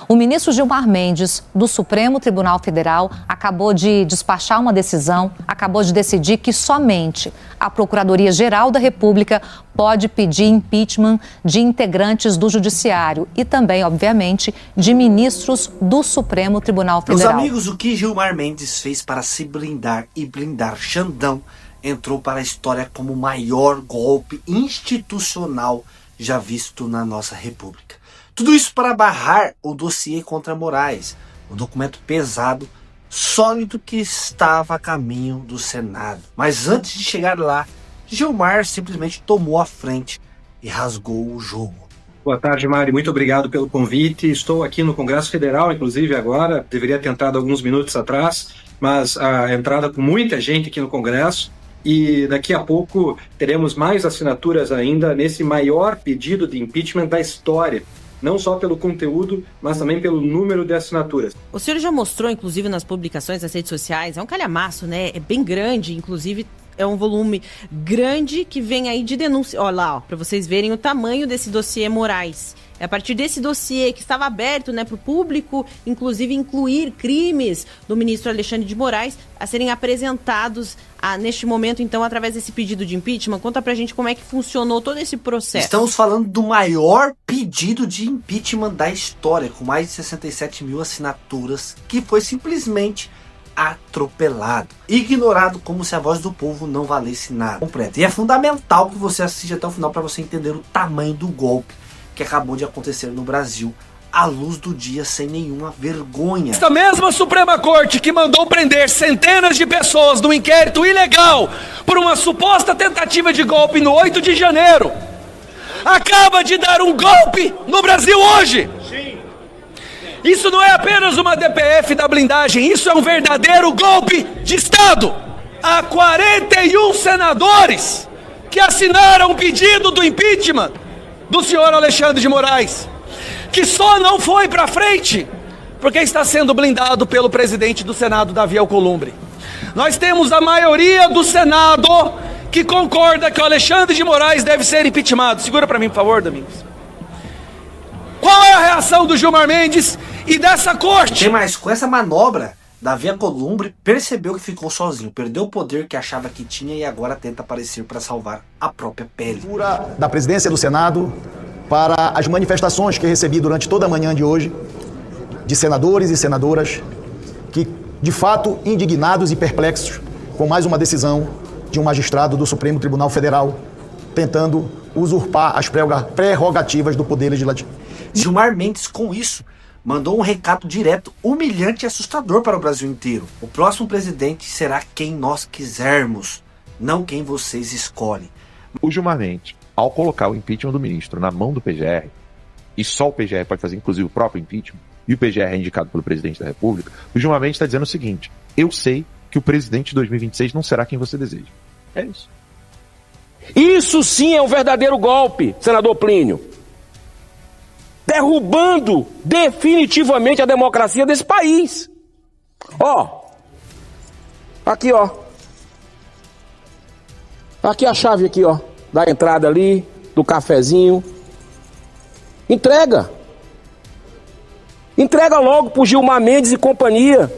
O ministro Gilmar Mendes, do Supremo Tribunal Federal, acabou de despachar uma decisão, acabou de decidir que somente a Procuradoria-Geral da República pode pedir impeachment de integrantes do Judiciário e também, obviamente, de ministros do Supremo Tribunal Federal. Meus amigos, o que Gilmar Mendes fez para se blindar e blindar Xandão entrou para a história como o maior golpe institucional já visto na nossa República. Tudo isso para barrar o dossiê contra Moraes, um documento pesado, sólido que estava a caminho do Senado. Mas antes de chegar lá, Gilmar simplesmente tomou a frente e rasgou o jogo. Boa tarde, Mari. Muito obrigado pelo convite. Estou aqui no Congresso Federal, inclusive agora. Deveria ter entrado alguns minutos atrás, mas a entrada com muita gente aqui no Congresso. E daqui a pouco teremos mais assinaturas ainda nesse maior pedido de impeachment da história. Não só pelo conteúdo, mas também pelo número de assinaturas. O senhor já mostrou, inclusive, nas publicações das redes sociais, é um calhamaço, né? É bem grande, inclusive é um volume grande que vem aí de denúncia. Olha lá, para vocês verem o tamanho desse dossiê Moraes. É a partir desse dossiê que estava aberto, né, para o público, inclusive incluir crimes do ministro Alexandre de Moraes a serem apresentados neste momento, então, através desse pedido de impeachment. Conta pra gente como é que funcionou todo esse processo. Estamos falando do maior pedido de impeachment da história, com mais de 67 mil assinaturas, que foi simplesmente atropelado, ignorado, como se a voz do povo não valesse nada. Completo. E é fundamental que você assista até o final para você entender o tamanho do golpe que acabou de acontecer no Brasil, à luz do dia, sem nenhuma vergonha. Esta mesma Suprema Corte que mandou prender centenas de pessoas num inquérito ilegal por uma suposta tentativa de golpe no 8 de janeiro, acaba de dar um golpe no Brasil hoje. Isso não é apenas uma DPF da blindagem, isso é um verdadeiro golpe de Estado. Há 41 senadores que assinaram o pedido do impeachment do senhor Alexandre de Moraes, que só não foi para frente porque está sendo blindado pelo presidente do Senado, Davi Alcolumbre. Nós temos a maioria do Senado que concorda que o Alexandre de Moraes deve ser impeachmentado. Segura para mim, por favor, Domingos. Qual é a reação do Gilmar Mendes e dessa corte? Tem mais, com essa manobra, Davi Alcolumbre percebeu que ficou sozinho, perdeu o poder que achava que tinha e agora tenta aparecer para salvar a própria pele. Da presidência do Senado para as manifestações que recebi durante toda a manhã de hoje de senadores e senadoras que, de fato, indignados e perplexos com mais uma decisão de um magistrado do Supremo Tribunal Federal tentando usurpar as prerrogativas do Poder Legislativo. Gilmar Mendes, com isso, mandou um recado direto, humilhante e assustador para o Brasil inteiro. O próximo presidente será quem nós quisermos, não quem vocês escolhem. O Gilmar Mendes, ao colocar o impeachment do ministro na mão do PGR, e só o PGR pode fazer inclusive o próprio impeachment, e o PGR é indicado pelo presidente da República, o Gilmar Mendes está dizendo o seguinte: eu sei que o presidente de 2026 não será quem você deseja. É isso. Isso sim é um verdadeiro golpe, senador Plínio. Derrubando definitivamente a democracia desse país. Ó, aqui ó, aqui a chave aqui ó, da entrada ali, do cafezinho. Entrega logo pro Gilmar Mendes e companhia.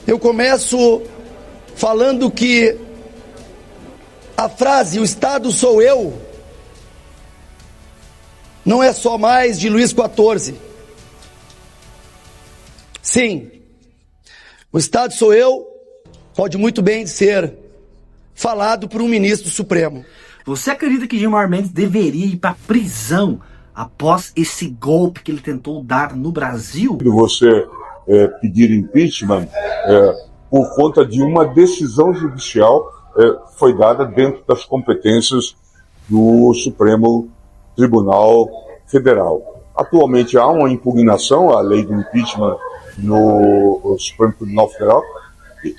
Eu começo falando que a frase "o Estado sou eu" não é só mais de Luís XIV. Sim, o Estado sou eu pode muito bem ser falado por um ministro supremo. Você acredita que Gilmar Mendes deveria ir para prisão após esse golpe que ele tentou dar no Brasil? Você pedir impeachment por conta de uma decisão judicial foi dada dentro das competências do Supremo Tribunal Federal. Atualmente há uma impugnação à lei do impeachment no Supremo Tribunal Federal.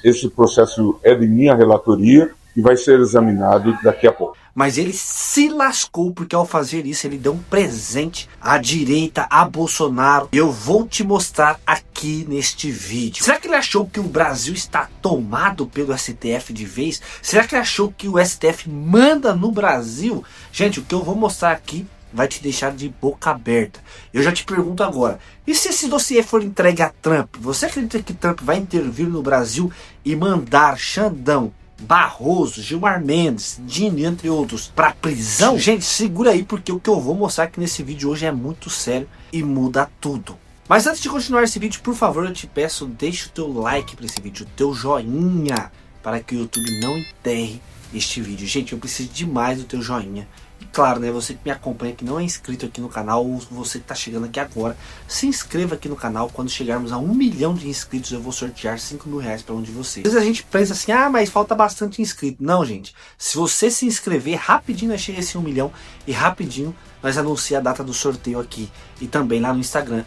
Esse processo é de minha relatoria e vai ser examinado daqui a pouco. Mas ele se lascou porque ao fazer isso ele deu um presente à direita, a Bolsonaro. Eu vou te mostrar aqui neste vídeo. Será que ele achou que o Brasil está tomado pelo STF de vez? Será que ele achou que o STF manda no Brasil? Gente, o que eu vou mostrar aqui vai te deixar de boca aberta. Eu já te pergunto agora, e se esse dossiê for entregue a Trump? Você acredita que Trump vai intervir no Brasil e mandar Xandão, Barroso, Gilmar Mendes, Dino, entre outros, pra prisão? Gente, segura aí, porque o que eu vou mostrar aqui nesse vídeo hoje é muito sério e muda tudo. Mas antes de continuar esse vídeo, por favor, eu te peço, deixa o teu like para esse vídeo, o teu joinha, para que o YouTube não enterre este vídeo. Gente, eu preciso demais do teu joinha. E claro, né, você que me acompanha, que não é inscrito aqui no canal, ou você que está chegando aqui agora, se inscreva aqui no canal. Quando chegarmos a 1 milhão de inscritos, eu vou sortear 5 mil reais para um de vocês. Às vezes a gente pensa assim, ah, mas falta bastante inscrito. Não, gente, se você se inscrever, rapidinho nós chega esse 1 milhão e rapidinho nós anunciamos a data do sorteio aqui e também lá no Instagram,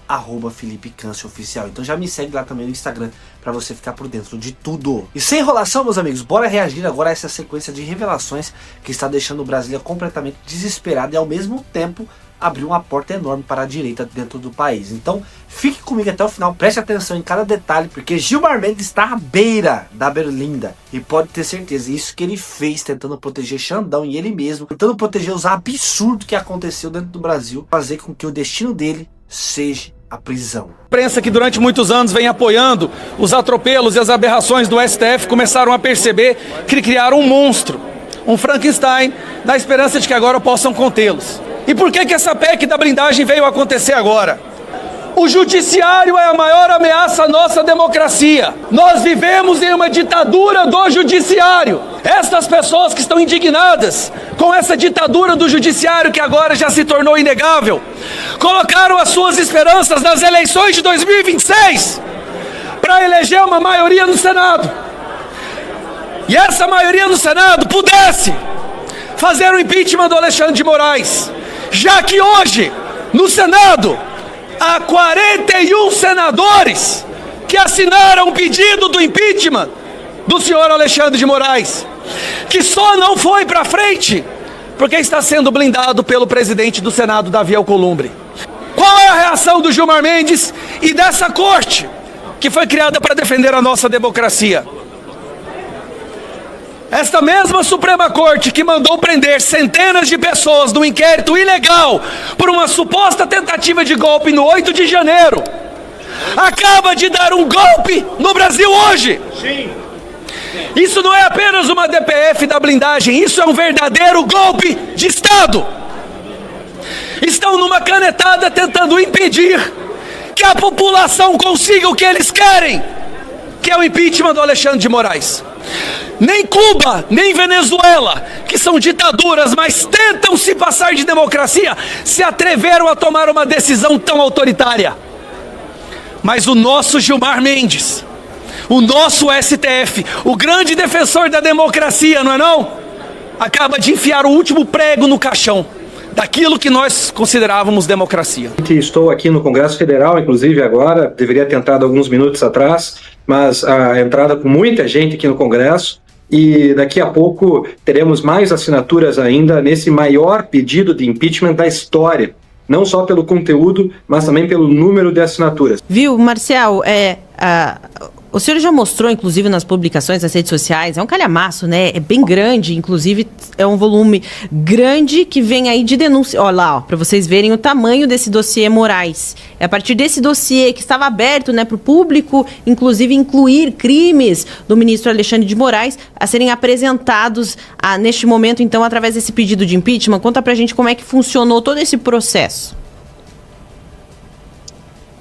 @FelipeCâncio_oficial. Então já me segue lá também no Instagram para você ficar por dentro de tudo. E sem enrolação, meus amigos, bora reagir agora a essa sequência de revelações que está deixando o Brasília completamente desesperado e ao mesmo tempo abriu uma porta enorme para a direita dentro do país. Então fique comigo até o final, preste atenção em cada detalhe, porque Gilmar Mendes está à beira da berlinda e pode ter certeza, isso que ele fez tentando proteger Xandão e ele mesmo, tentando proteger os absurdos que aconteceu dentro do Brasil, fazer com que o destino dele seja a prisão. A imprensa que durante muitos anos vem apoiando os atropelos e as aberrações do STF começaram a perceber que criaram um monstro, um Frankenstein, na esperança de que agora possam contê-los. E por que essa PEC da blindagem veio acontecer agora? O judiciário é a maior ameaça à nossa democracia. Nós vivemos em uma ditadura do judiciário. Estas pessoas que estão indignadas com essa ditadura do judiciário, que agora já se tornou inegável, colocaram as suas esperanças nas eleições de 2026 para eleger uma maioria no Senado. E essa maioria no Senado pudesse fazer o impeachment do Alexandre de Moraes, já que hoje, no Senado, há 41 senadores que assinaram o pedido do impeachment do senhor Alexandre de Moraes, que só não foi para frente porque está sendo blindado pelo presidente do Senado, Davi Alcolumbre. Qual é a reação do Gilmar Mendes e dessa corte que foi criada para defender a nossa democracia? Esta mesma Suprema Corte que mandou prender centenas de pessoas num inquérito ilegal por uma suposta tentativa de golpe no 8 de janeiro, acaba de dar um golpe no Brasil hoje. Sim. Isso não é apenas uma DPF da blindagem, isso é um verdadeiro golpe de Estado. Estão numa canetada tentando impedir que a população consiga o que eles querem, que é o impeachment do Alexandre de Moraes. Nem Cuba, nem Venezuela, que são ditaduras, mas tentam se passar de democracia, se atreveram a tomar uma decisão tão autoritária. Mas o nosso Gilmar Mendes, o nosso STF, o grande defensor da democracia, não é não? Acaba de enfiar o último prego no caixão daquilo que nós considerávamos democracia. Estou aqui no Congresso Federal, inclusive agora, deveria ter entrado alguns minutos atrás, mas a entrada com muita gente aqui no Congresso, e daqui a pouco teremos mais assinaturas ainda nesse maior pedido de impeachment da história, não só pelo conteúdo, mas também pelo número de assinaturas. Viu, Marcial, o senhor já mostrou, inclusive, nas publicações, nas redes sociais, é um calhamaço, né? É bem grande, inclusive é um volume grande que vem aí de denúncia. Olha lá, para vocês verem o tamanho desse dossiê Moraes. É a partir desse dossiê que estava aberto, né, para o público, inclusive incluir crimes do ministro Alexandre de Moraes a serem apresentados neste momento, então, através desse pedido de impeachment. Conta pra gente como é que funcionou todo esse processo.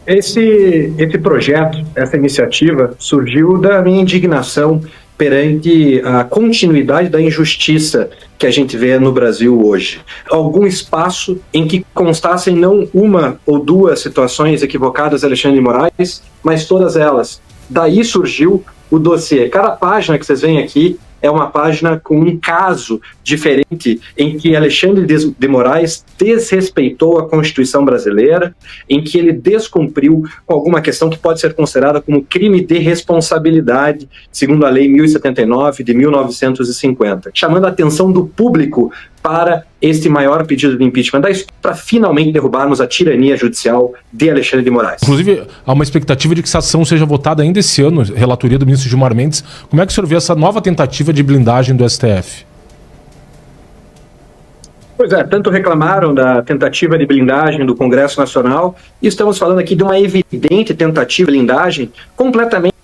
Esse projeto, essa iniciativa, surgiu da minha indignação perante a continuidade da injustiça que a gente vê no Brasil hoje. Algum espaço em que constassem não uma ou duas situações equivocadas de Alexandre de Moraes, mas todas elas. Daí surgiu o dossiê. Cada página que vocês veem aqui é uma página com um caso diferente em que Alexandre de Moraes desrespeitou a Constituição brasileira, em que ele descumpriu com alguma questão que pode ser considerada como crime de responsabilidade, segundo a Lei 1079 de 1950, chamando a atenção do público para este maior pedido de impeachment da história, para finalmente derrubarmos a tirania judicial de Alexandre de Moraes. Inclusive, há uma expectativa de que essa ação seja votada ainda esse ano, relatoria do ministro Gilmar Mendes. Como é que o senhor vê essa nova tentativa de blindagem do STF? Pois é, tanto reclamaram da tentativa de blindagem do Congresso Nacional, e estamos falando aqui de uma evidente tentativa de blindagem completamente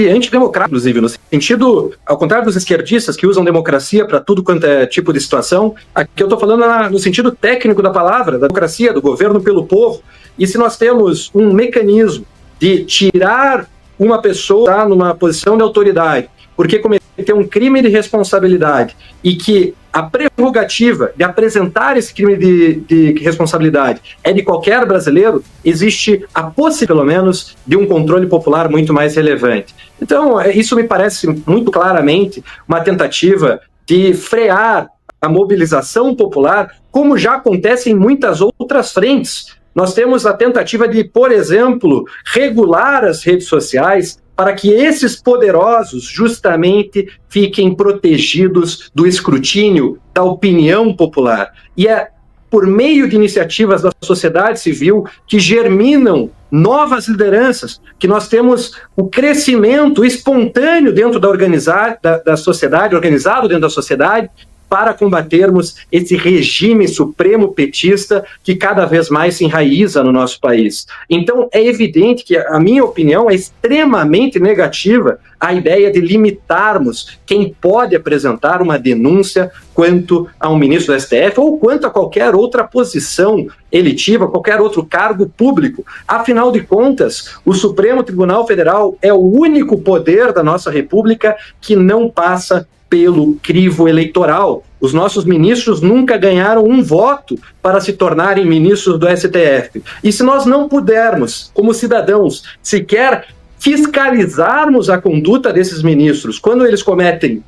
antidemocrática, inclusive, no sentido, ao contrário dos esquerdistas que usam democracia para tudo quanto é tipo de situação, aqui eu estou falando no sentido técnico da palavra, da democracia, do governo pelo povo. E se nós temos um mecanismo de tirar uma pessoa numa posição de autoridade porque cometeu um crime de responsabilidade e que a prerrogativa de apresentar esse crime de responsabilidade é de qualquer brasileiro, existe a possibilidade, pelo menos, de um controle popular muito mais relevante. Então, isso me parece muito claramente uma tentativa de frear a mobilização popular, como já acontece em muitas outras frentes. Nós temos a tentativa de, por exemplo, regular as redes sociais para que esses poderosos justamente fiquem protegidos do escrutínio da opinião popular. E é por meio de iniciativas da sociedade civil que germinam novas lideranças, que nós temos o crescimento espontâneo dentro da sociedade, organizado dentro da sociedade, para combatermos esse regime supremo petista que cada vez mais se enraiza no nosso país. Então, é evidente que a minha opinião é extremamente negativa a ideia de limitarmos quem pode apresentar uma denúncia quanto a um ministro do STF ou quanto a qualquer outra posição eletiva, qualquer outro cargo público. Afinal de contas, o Supremo Tribunal Federal é o único poder da nossa República que não passa pelo crivo eleitoral. Os nossos ministros nunca ganharam um voto para se tornarem ministros do STF. E se nós não pudermos, como cidadãos, sequer fiscalizarmos a conduta desses ministros quando eles cometem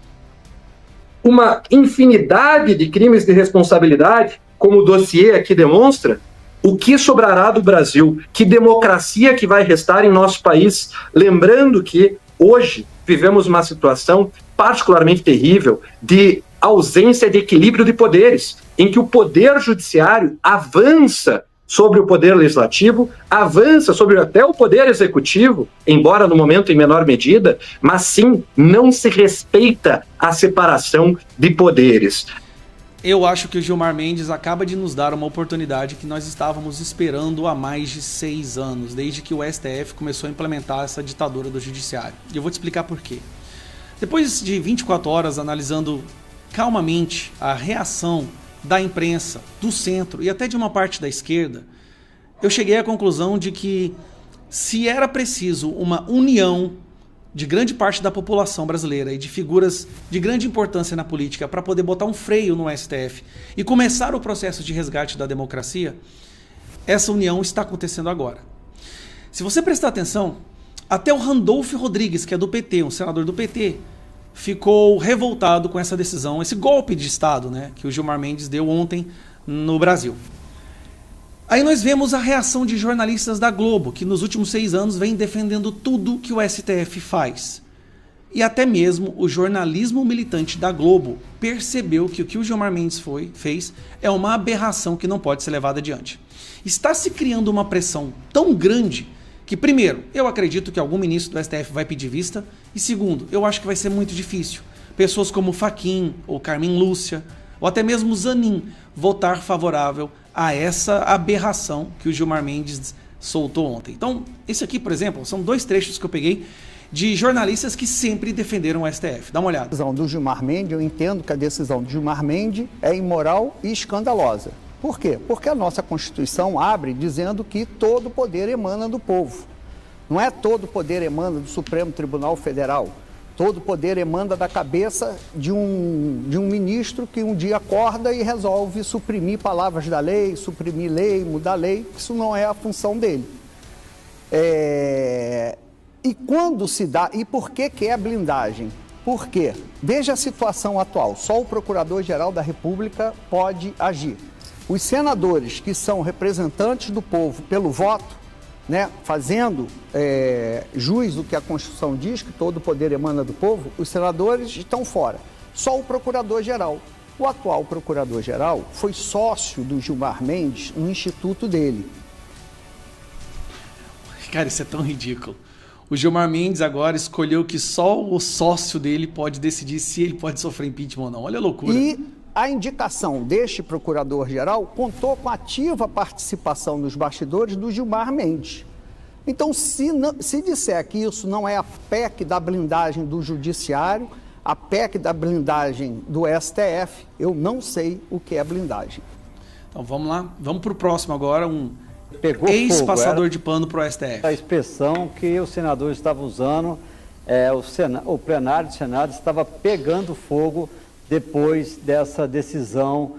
uma infinidade de crimes de responsabilidade, como o dossiê aqui demonstra, o que sobrará do Brasil? Que democracia que vai restar em nosso país? Lembrando que hoje vivemos uma situação particularmente terrível de ausência de equilíbrio de poderes, em que o poder judiciário avança sobre o poder legislativo, avança sobre até o poder executivo, embora no momento em menor medida, mas sim não se respeita a separação de poderes. Eu acho que o Gilmar Mendes acaba de nos dar uma oportunidade que nós estávamos esperando há mais de 6 anos, desde que o STF começou a implementar essa ditadura do judiciário. E eu vou te explicar por quê. Depois de 24 horas analisando calmamente a reação da imprensa, do centro e até de uma parte da esquerda, eu cheguei à conclusão de que se era preciso uma união de grande parte da população brasileira e de figuras de grande importância na política para poder botar um freio no STF e começar o processo de resgate da democracia, essa união está acontecendo agora. Se você prestar atenção, até o Randolfo Rodrigues, que é do PT, um senador do PT, ficou revoltado com essa decisão, esse golpe de Estado, né, que o Gilmar Mendes deu ontem no Brasil. Aí nós vemos a reação de jornalistas da Globo, que nos últimos 6 anos vem defendendo tudo que o STF faz. E até mesmo o jornalismo militante da Globo percebeu que o que o Gilmar Mendes fez é uma aberração que não pode ser levada adiante. Está se criando uma pressão tão grande que, primeiro, eu acredito que algum ministro do STF vai pedir vista, e segundo, eu acho que vai ser muito difícil pessoas como Fachin ou Carmen Lúcia, ou até mesmo Zanin, votar favorável a essa aberração que o Gilmar Mendes soltou ontem. Então, esse aqui, por exemplo, são 2 trechos que eu peguei de jornalistas que sempre defenderam o STF. Dá uma olhada. A decisão do Gilmar Mendes, eu entendo que a decisão do Gilmar Mendes é imoral e escandalosa. Por quê? Porque a nossa Constituição abre dizendo que todo poder emana do povo. Não é todo poder emana do Supremo Tribunal Federal. Todo poder emana da cabeça de um ministro que um dia acorda e resolve suprimir palavras da lei, suprimir lei, mudar lei. Isso não é a função dele. E quando se dá... E por que é a blindagem? Por quê? Veja a situação atual. Só o Procurador-Geral da República pode agir. Os senadores que são representantes do povo pelo voto, né, fazendo jus do que a Constituição diz, que todo poder emana do povo, os senadores estão fora. Só o Procurador-Geral. O atual Procurador-Geral foi sócio do Gilmar Mendes no instituto dele. Cara, isso é tão ridículo. O Gilmar Mendes agora escolheu que só o sócio dele pode decidir se ele pode sofrer impeachment ou não. Olha a loucura. E a indicação deste procurador-geral contou com ativa participação nos bastidores do Gilmar Mendes. Então, se disser que isso não é a PEC da blindagem do Judiciário, a PEC da blindagem do STF, eu não sei o que é blindagem. Então vamos lá, vamos para o próximo agora, Pegou ex-passador de pano para o STF. A expressão que os senadores estavam usando, o plenário do Senado estava pegando fogo depois dessa decisão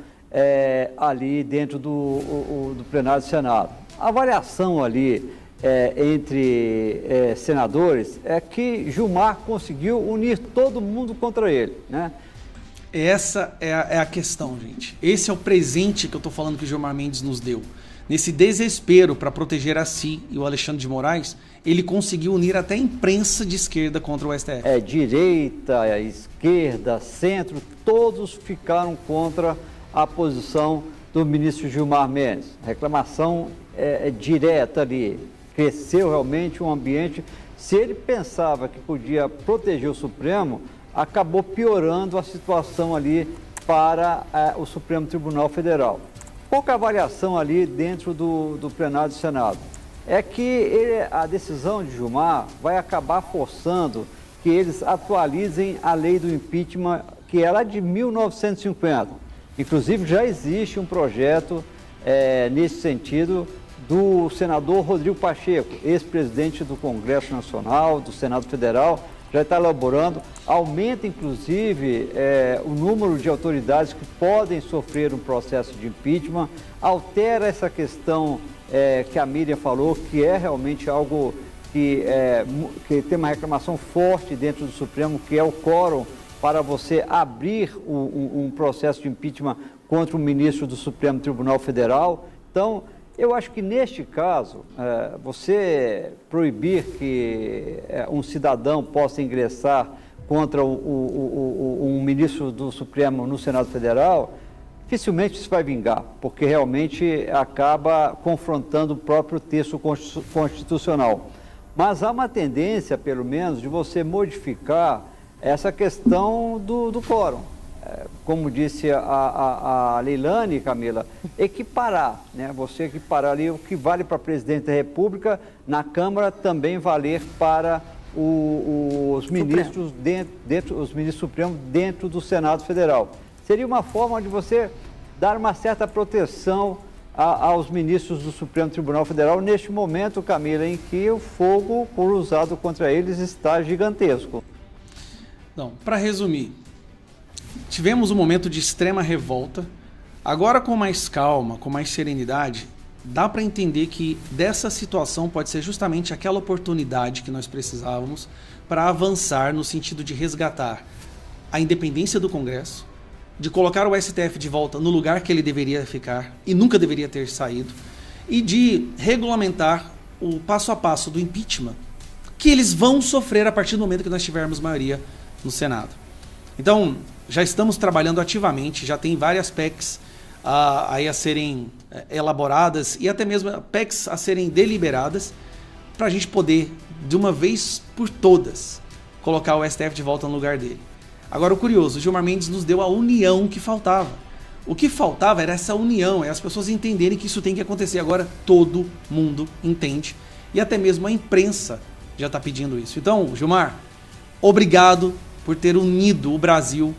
ali dentro do plenário do Senado. A avaliação ali entre senadores é que Gilmar conseguiu unir todo mundo contra ele, né? Essa é a questão, gente. Esse é o presente que eu estou falando que o Gilmar Mendes nos deu. Nesse desespero para proteger a si e o Alexandre de Moraes, ele conseguiu unir até a imprensa de esquerda contra o STF. Direita, esquerda, centro, todos ficaram contra a posição do ministro Gilmar Mendes. A reclamação direta ali. Cresceu realmente um ambiente. Se ele pensava que podia proteger o Supremo, acabou piorando a situação ali para o Supremo Tribunal Federal. Pouca avaliação ali dentro do plenário do Senado. É que a decisão de Gilmar vai acabar forçando que eles atualizem a lei do impeachment, que é lá de 1950. Inclusive, já existe um projeto nesse sentido do senador Rodrigo Pacheco, ex-presidente do Congresso Nacional, do Senado Federal, já está elaborando, aumenta inclusive o número de autoridades que podem sofrer um processo de impeachment, altera essa questão que a Miriam falou, que é realmente algo que tem uma reclamação forte dentro do Supremo, que é o quórum para você abrir um processo de impeachment contra o ministro do Supremo Tribunal Federal. Então, eu acho que neste caso, você proibir que um cidadão possa ingressar contra um ministro do Supremo no Senado Federal, dificilmente isso vai vingar, porque realmente acaba confrontando o próprio texto constitucional. Mas há uma tendência, pelo menos, de você modificar essa questão do quórum. Como disse a Leilane, Camila, equiparar, né? Você equiparar ali o que vale para presidente da República, na Câmara também valer para os ministros os ministros supremos dentro do Senado Federal. Seria uma forma de você dar uma certa proteção aos ministros do Supremo Tribunal Federal neste momento, Camila, em que o fogo cruzado contra eles está gigantesco. Então, para resumir, tivemos um momento de extrema revolta. Agora, com mais calma, com mais serenidade, dá para entender que dessa situação pode ser justamente aquela oportunidade que nós precisávamos para avançar no sentido de resgatar a independência do Congresso, de colocar o STF de volta no lugar que ele deveria ficar e nunca deveria ter saído, e de regulamentar o passo a passo do impeachment, que eles vão sofrer a partir do momento que nós tivermos maioria no Senado. Então, já estamos trabalhando ativamente, já tem várias PECs aí a serem elaboradas e até mesmo PECs a serem deliberadas para a gente poder, de uma vez por todas, colocar o STF de volta no lugar dele. Agora, o curioso, o Gilmar Mendes nos deu a união que faltava. O que faltava era essa união, as pessoas entenderem que isso tem que acontecer. Agora todo mundo entende e até mesmo a imprensa já está pedindo isso. Então, Gilmar, obrigado por ter unido o Brasil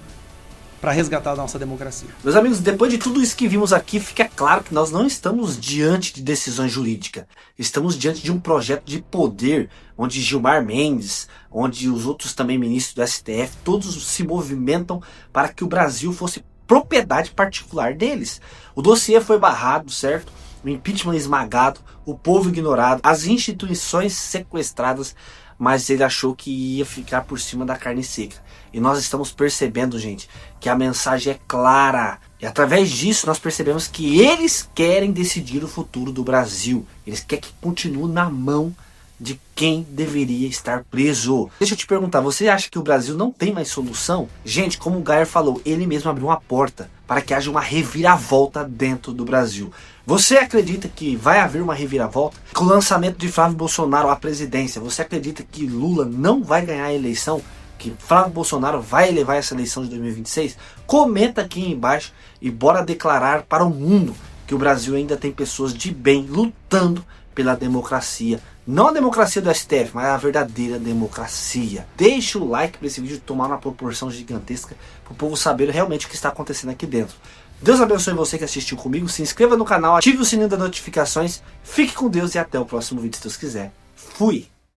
para resgatar a nossa democracia. Meus amigos, depois de tudo isso que vimos aqui, fica claro que nós não estamos diante de decisões jurídicas. Estamos diante de um projeto de poder, onde Gilmar Mendes, onde os outros também ministros do STF, todos se movimentam para que o Brasil fosse propriedade particular deles. O dossiê foi barrado, certo? O impeachment esmagado, o povo ignorado, as instituições sequestradas, mas ele achou que ia ficar por cima da carne seca. E nós estamos percebendo, gente, que a mensagem é clara. E através disso nós percebemos que eles querem decidir o futuro do Brasil. Eles querem que continue na mão de quem deveria estar preso. Deixa eu te perguntar, você acha que o Brasil não tem mais solução? Gente, como o Geyer falou, ele mesmo abriu uma porta para que haja uma reviravolta dentro do Brasil. Você acredita que vai haver uma reviravolta? Com o lançamento de Flávio Bolsonaro à presidência, você acredita que Lula não vai ganhar a eleição? que Flávio Bolsonaro vai levar essa eleição de 2026? Comenta aqui embaixo e bora declarar para o mundo que o Brasil ainda tem pessoas de bem lutando pela democracia. Não a democracia do STF, mas a verdadeira democracia. Deixa o like para esse vídeo tomar uma proporção gigantesca para o povo saber realmente o que está acontecendo aqui dentro. Deus abençoe você que assistiu comigo. Se inscreva no canal, ative o sininho das notificações. Fique com Deus e até o próximo vídeo, se Deus quiser. Fui!